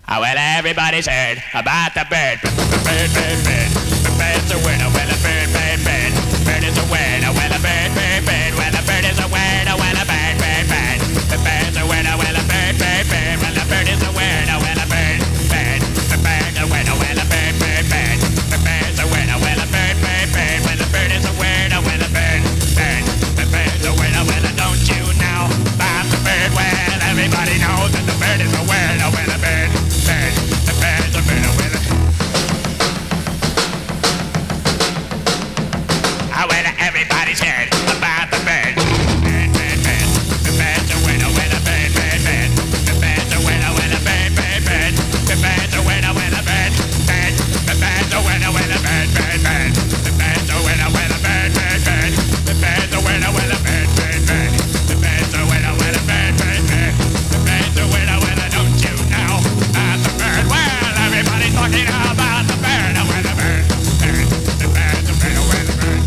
Well, everybody's heard about the bird. Bird, bird, bird. The bird's a winner. Well, a bird, bird, bird. Bird is a winner. Well, a bird, bird, bird. Well, a bird is a winner. Well, a bird, bird, bird. The bird's a winner. Well, a bird, bird, bird. Well, a bird is a winner. Well, a bird, bird. The bird's a winner. Well, a bird, bird, bird. The bird's a winner. Well, a bird, bird, bird. Well, a bird is a winner. Well, a bird, bird. The bird's a winner. Well, don't you know about the bird? Well, everybody knows that the bird is a winner. Well, a bird. The bird's a winner with it. Well, everybody's heard about the bird. Bird, bird, bird. The bird's a winner with a bird, bird, bird. The bird's a winner with a bird, bird, bird. The bird's a winner with a bird, bird. The bird's a winner with a bird, bird, bird. The bird's a winner with a bird, bird, bird. The bird's a winner with a bird, bird, bird. The bird's a winner with a bird, bird, bird. The bird's a winner with a don't you know about the bird? Well, everybody's talking about the bird, with the bird, bird. The bird's a winner with a bird.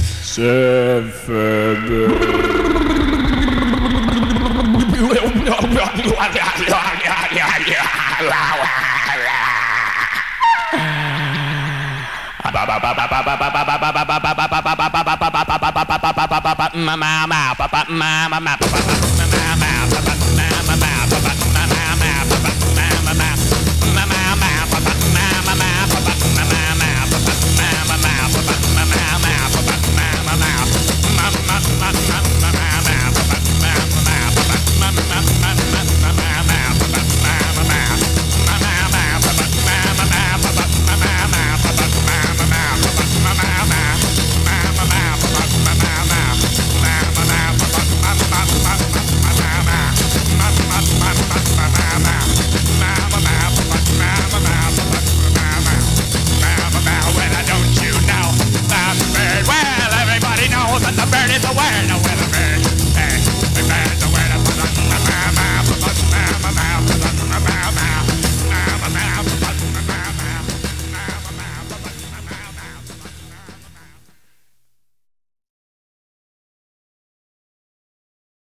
Mama